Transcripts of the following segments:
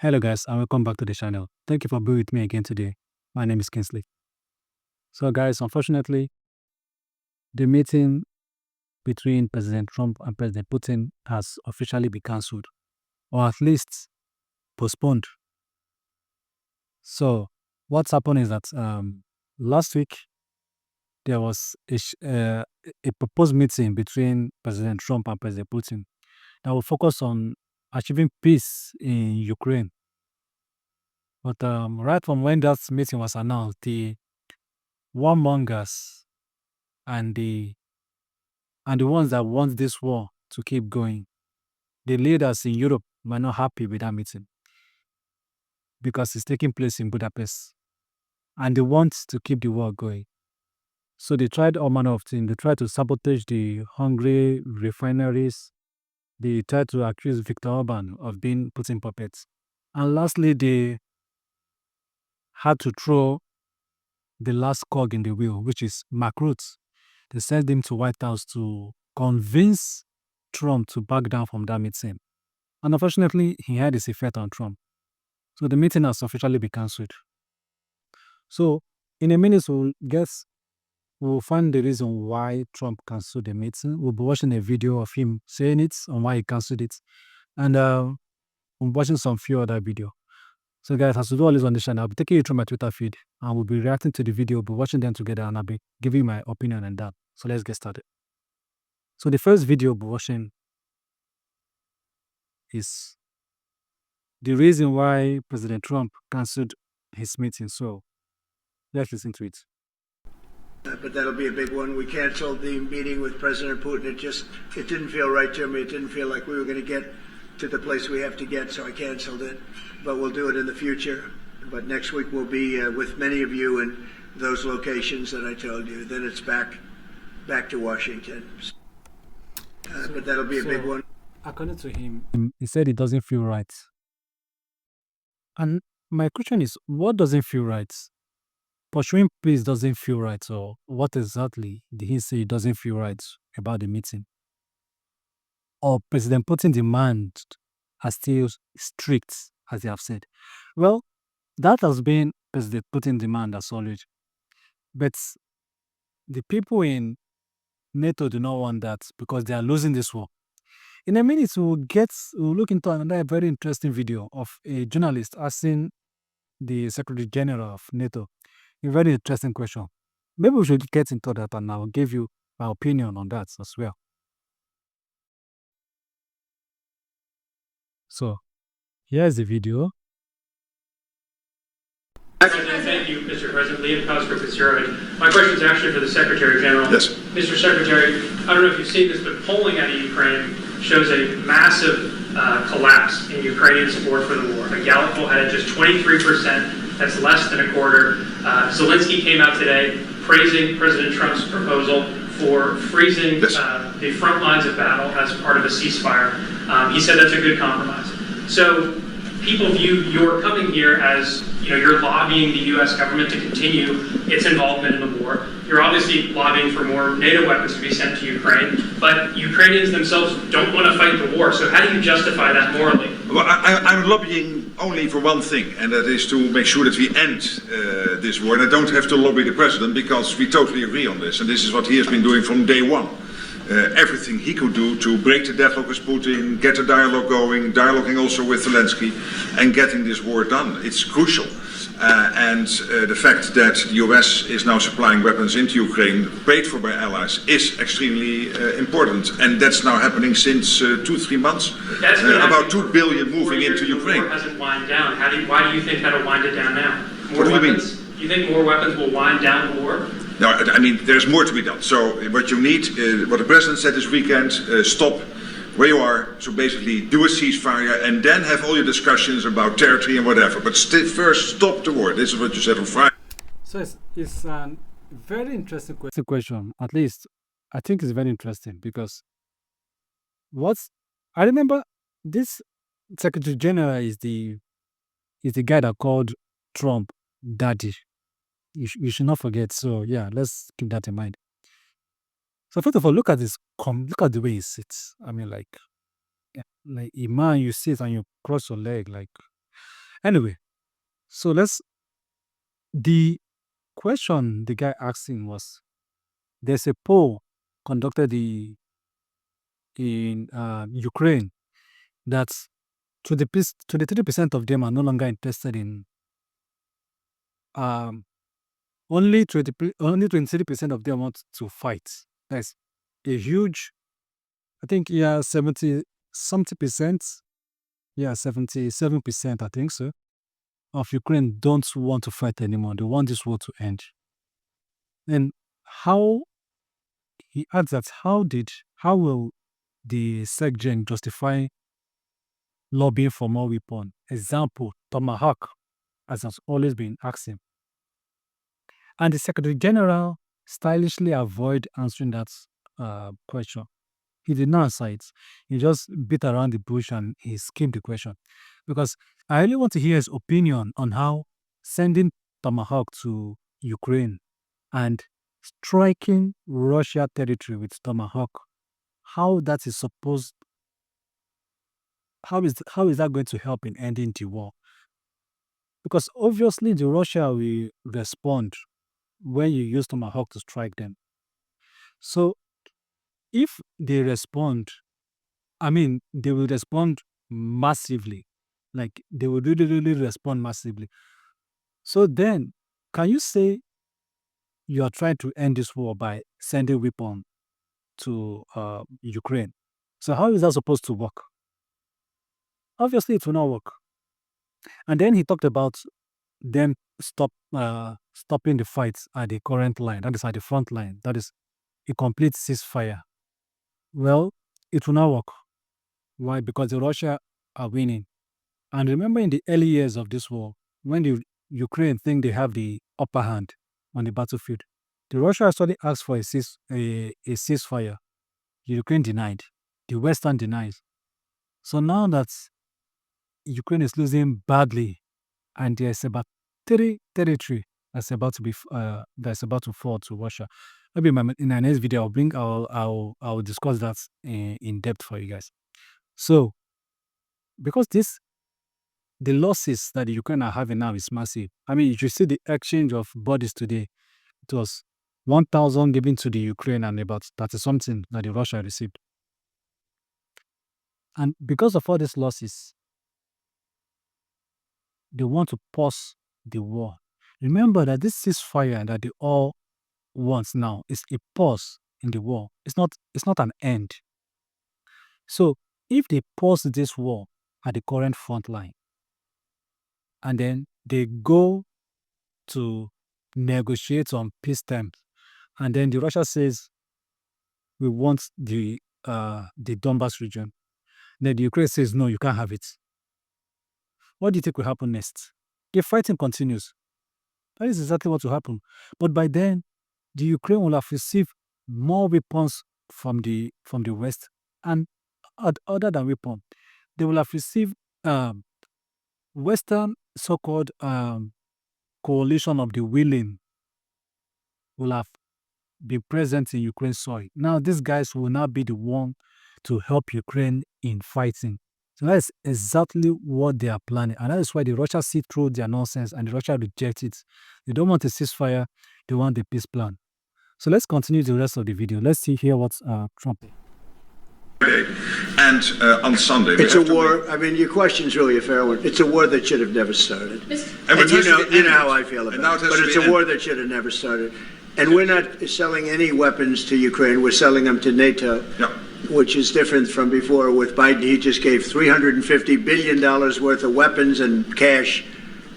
Hello guys and welcome back to the channel. Thank you for being with me again today. My name is Kingsley. So guys, unfortunately, the meeting between President Trump and President Putin has officially been cancelled, or at least postponed. So what's happened is that last week there was a proposed meeting between President Trump and President Putin that will focus on achieving peace in Ukraine. But right from when that meeting was announced, the warmongers and the ones that want this war to keep going, the leaders in Europe were not happy with that meeting because it's taking place in Budapest and they want to keep the war going. So they tried all manner of things. They tried to sabotage the Hungary refineries. They tried to accuse Viktor Orban of being Putin puppets. And lastly, they had to throw the last cog in the wheel, which is Mark Rutte. They sent him to White House to convince Trump to back down from that meeting. And unfortunately, he had his effect on Trump. So the meeting has officially been cancelled. So in a minute, we'll find the reason why Trump cancelled the meeting. We'll be watching a video of him saying it on why he cancelled it. And we'll be watching some few other videos. So guys, as we do always on the channel, I'll be taking you through my Twitter feed and we'll be reacting to the video, we'll be watching them together and I'll be giving my opinion on that. So let's get started. So the first video we'll be watching is the reason why President Trump cancelled his meeting. So let's listen to it. But that'll be a big one. We canceled the meeting with President Putin. It didn't feel right to me. It didn't feel like we were going to get to the place we have to get, so I canceled it. But we'll do it in the future. But next week we'll be with many of you in those locations that I told you. Then it's back to Washington. But that'll be a big one. According to him, he said it doesn't feel right. And my question is, what doesn't feel right? Pursuing peace doesn't feel right, or what exactly did he say doesn't feel right about the meeting? Or President Putin's demands are still strict, as they have said? Well, that has been President Putin's demand as always. But the people in NATO do not want that because they are losing this war. In a minute, we'll look into another very interesting video of a journalist asking the Secretary General of NATO a very interesting question. Maybe we should get into that and I'll give you my opinion on that as well. So, here's the video. President, thank you, Mr. President. Liam Cosgrove is here. My question is actually for the Secretary General. Yes. Mr. Secretary, I don't know if you've seen this, but polling out of Ukraine shows a massive collapse in Ukrainian support for the war. A Gallup poll had just 23%. That's less than a quarter. Zelensky came out today praising President Trump's proposal for freezing the front lines of battle as part of a ceasefire. He said that's a good compromise. So people view your coming here as, you're lobbying the U.S. government to continue its involvement in the war. You're obviously lobbying for more NATO weapons to be sent to Ukraine, but Ukrainians themselves don't want to fight the war. So how do you justify that morally? Well, I'm lobbying only for one thing, and that is to make sure that we end this war. And I don't have to lobby the president because we totally agree on this. And this is what he has been doing from day one. Everything he could do to break the deadlock with Putin, get a dialogue going, dialoguing also with Zelensky, and getting this war done. It's crucial. And the fact that the US is now supplying weapons into Ukraine, paid for by allies, is extremely important. And that's now happening since 2-3 months. About 2 billion moving into Ukraine. The war hasn't wind down. Why do you think that'll wind it down now? What do you mean? You think more weapons will wind down the war? No, I mean, there's more to be done. So what you need, what the president said this weekend, stop where you are, so basically do a ceasefire and then have all your discussions about territory and whatever. But first, stop the war. This is what you said on Friday. So it's a very interesting question. At least, I think it's very interesting because I remember this Secretary General is the guy that called Trump daddy. You should not forget. So yeah, let's keep that in mind. So first of all, look at the way he sits. I mean, like a man, you sit and you cross your leg. Like Anyway, so the question the guy asking was, there's a poll conducted in Ukraine that 23% of them are no longer interested in um, only 23% of them want to fight. That's a huge, I think, 70 something percent, 77%, I think so, of Ukraine don't want to fight anymore. They want this war to end. And how he adds that how will the SecGen justify lobbying for more weapon? Example, Tomahawk, as has always been asking. And the Secretary General stylishly avoid answering that question. He did not answer it. He just beat around the bush and he skimmed the question. Because I really want to hear his opinion on how sending Tomahawk to Ukraine and striking Russia territory with Tomahawk, how that is supposed, how is that going to help in ending the war? Because obviously the Russia will respond when you use Tomahawk to strike them. So if they respond, I mean, they will respond massively. Like they will really, really respond massively. So then, can you say you are trying to end this war by sending weapons to Ukraine? So how is that supposed to work? Obviously, it will not work. And then he talked about them stopping the fights at the current line, that is at the front line, that is a complete ceasefire. Well, it will not work. Why? Because the Russia are winning. And remember in the early years of this war, when the Ukraine think they have the upper hand on the battlefield, the Russia actually asked for a ceasefire. The Ukraine denied. The Western denies. So now that Ukraine is losing badly, and there's about 3 territory that's about to fall to Russia. Maybe in our next video, I'll discuss that in depth for you guys. So, because the losses that the Ukraine are having now is massive. I mean, you see the exchange of bodies today. It was 1,000 given to the Ukraine and about 30 something that the Russia received. And because of all these losses, they want to pause the war. Remember that this ceasefire that they all want now is a pause in the war. It's not an end. So if they pause this war at the current front line, and then they go to negotiate on peace terms, and then the Russia says we want the Donbas region, then the Ukraine says no, you can't have it. What do you think will happen next? If fighting continues, that is exactly what will happen. But by then, the Ukraine will have received more weapons from the West, and other than weapons, they will have received Western so-called coalition of the willing will have been present in Ukraine's soil. Now, these guys will now be the one to help Ukraine in fighting. So that's exactly what they are planning. And that is why the Russia see through their nonsense and the Russia reject it. They don't want a ceasefire, they want the peace plan. So let's continue the rest of the video. Let's hear what Trump. And on Sunday, It's a war. I mean, your question's really a fair one. It's a war that should have never started. And And you know how I feel And now about it it. has But to it's be a war ended. that should have never started. And we're not selling any weapons to Ukraine. We're selling them to NATO, Yeah. which is different from before. With Biden, he just gave $350 billion worth of weapons and cash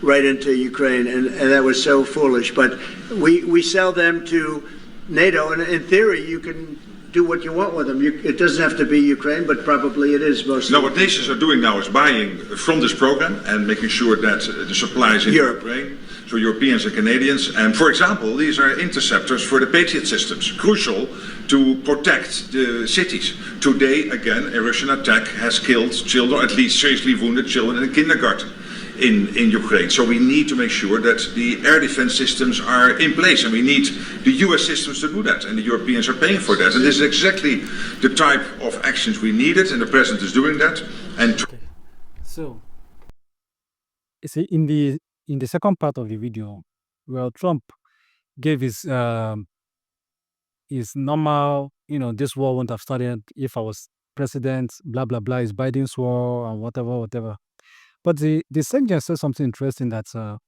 right into Ukraine, and that was so foolish. But we sell them to NATO, and in theory, you can do what you want with them. It doesn't have to be Ukraine, but probably it is mostly. Now, what nations are doing now is buying from this program and making sure that the supplies in Europe. Ukraine, so Europeans and Canadians. And for example, these are interceptors for the Patriot systems, crucial to protect the cities. Today, again, a Russian attack has killed children, at least seriously wounded children in a kindergarten in Ukraine. So we need to make sure that the air defense systems are in place, and we need the US systems to do that, and the Europeans are paying for that. And this is exactly the type of actions we needed, and the President is doing that. And So You see, in the second part of the video, well, Trump gave his normal, this war wouldn't have started if I was president, blah blah blah, is Biden's war and whatever, whatever. But the section says something interesting that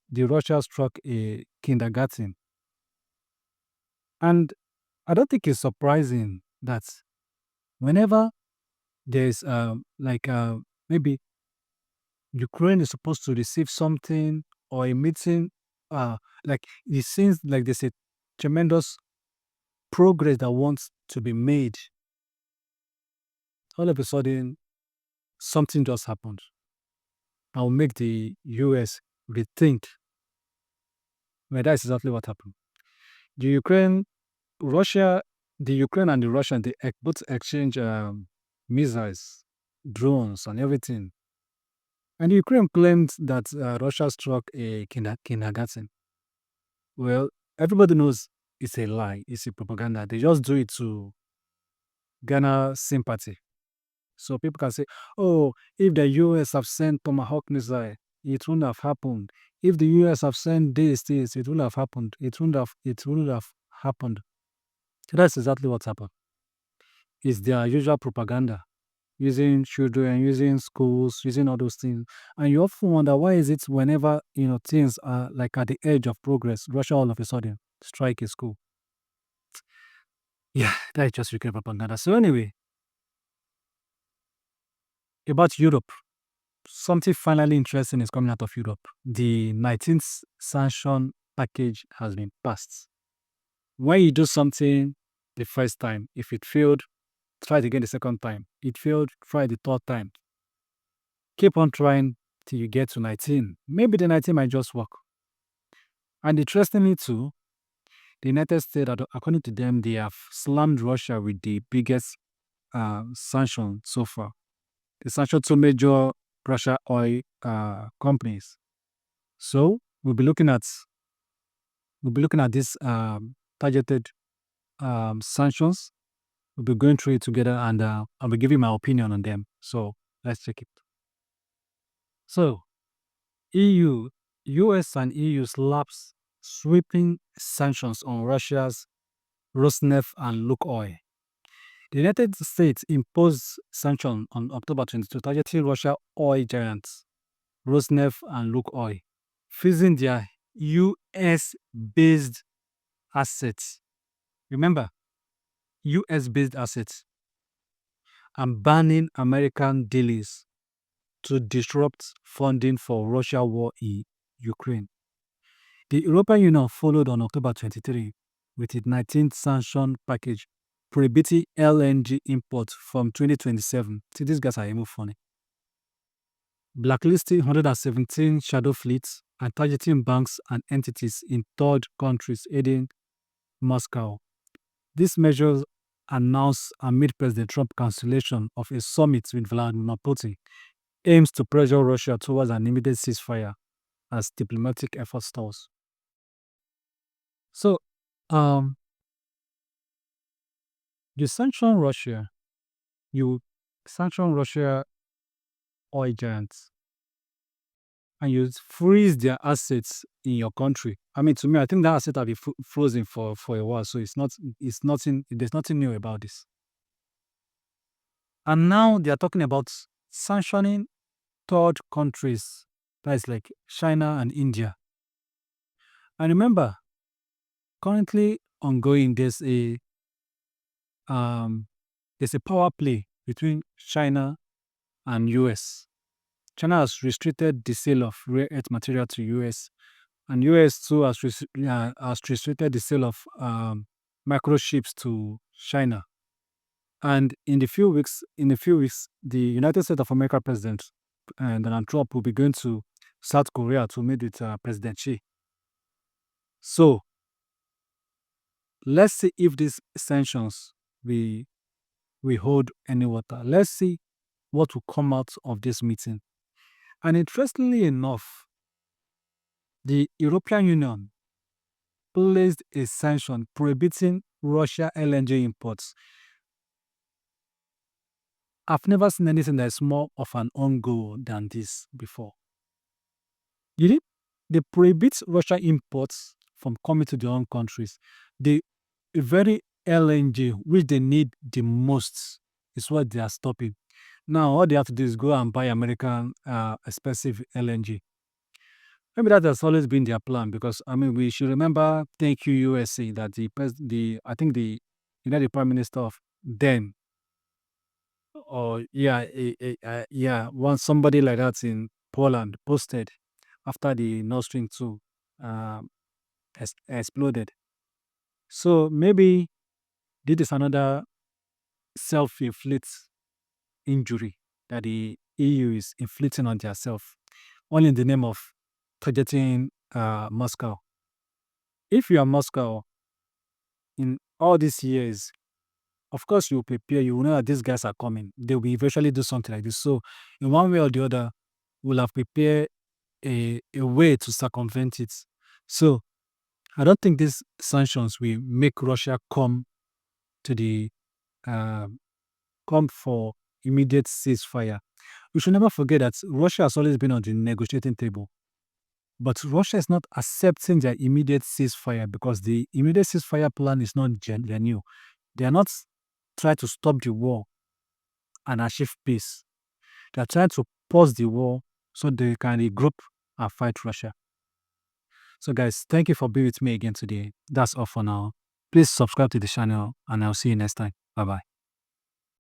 the Russia struck a kindergarten, and I don't think it's surprising that whenever there's maybe Ukraine is supposed to receive something or a meeting, like it seems like there's a tremendous progress that wants to be made. All of a sudden, something just happened. I'll make the US rethink. Well, that's exactly what happened. The Ukraine, Russia, the Ukraine and the Russian, they both exchange missiles, drones, and everything. And Ukraine claimed that Russia struck a kindergarten. Well, everybody knows it's a lie, it's a propaganda. They just do it to garner sympathy. So people can say, oh, if the US have sent Tomahawk missile, it wouldn't have happened. If the US have sent this, it wouldn't have happened. It wouldn't have happened. So that's exactly what happened. It's their usual propaganda, using children, using schools, using all those things. And you often wonder, why is it whenever things are like at the edge of progress, Russia all of a sudden strike a school? Yeah, that is just Ukraine propaganda. So anyway, about Europe, something finally interesting is coming out of Europe. The 19th sanction package has been passed. When you do something the first time, if it failed, try it again the second time. It failed, try the third time. Keep on trying till you get to 19. Maybe the 19 might just work. And interestingly too, the United States, according to them, they have slammed Russia with the biggest sanction so far. They sanctioned two major Russia oil companies. So we'll be looking at these targeted sanctions. We'll be going through it together, and I'll be giving my opinion on them. So let's check it. So EU, US and EU slaps sweeping sanctions on Russia's Rosneft and Lukoil. The United States imposed sanctions on October 22, targeting Russia oil giants Rosneft and Lukoil, freezing their US-based assets. Remember, US-based assets, and banning American dealers to disrupt funding for Russia war in Ukraine. The European Union followed on October 23 with its 19th sanction package prohibiting LNG imports from 2027. See, these guys are even funny. Blacklisting 117 shadow fleets and targeting banks and entities in third countries aiding Moscow. These measures announced amid President Trump's cancellation of a summit with Vladimir Putin aims to pressure Russia towards an immediate ceasefire as diplomatic effort stalls. So, you sanction Russia oil giants, and you freeze their assets in your country. I mean, to me, I think that asset have been frozen for a while, so it's nothing. There's nothing new about this. And now they are talking about sanctioning third countries, that is like China and India. And remember, currently ongoing, there's a power play between China and US. China has restricted the sale of rare earth material to US, and US too has restricted the sale of microchips to China. And in a few weeks, the United States of America President Donald Trump will be going to South Korea to meet with President Xi. So let's see if these sanctions we hold any water. Let's see what will come out of this meeting. And interestingly enough, the European Union placed a sanction prohibiting Russia LNG imports. I've never seen anything that is more of an own goal than this before. They prohibit Russian imports from coming to their own countries. The very LNG, which they need the most, is what they are stopping. Now, all they have to do is go and buy American expensive LNG. Maybe that has always been their plan because I mean we should remember, thank you USA, that I think the United Prime Minister of then, or yeah, once somebody like that in Poland posted after the Nord Stream 2 um, exploded. So maybe this is another self-inflict injury that the EU is inflicting on themselves, all in the name of targeting Moscow. If you are Moscow in all these years, of course you will prepare, you will know that these guys are coming. They will eventually do something like this. So in one way or the other, we'll have prepared a way to circumvent it. So I don't think these sanctions will make Russia come to the come for immediate ceasefire. We should never forget that Russia has always been on the negotiating table. But Russia is not accepting their immediate ceasefire because the immediate ceasefire plan is not genuine. They are not trying to stop the war and achieve peace. They are trying to pause the war so they can regroup and fight Russia. So, guys, thank you for being with me again today. That's all for now. Please subscribe to the channel, and I'll see you next time. Bye bye.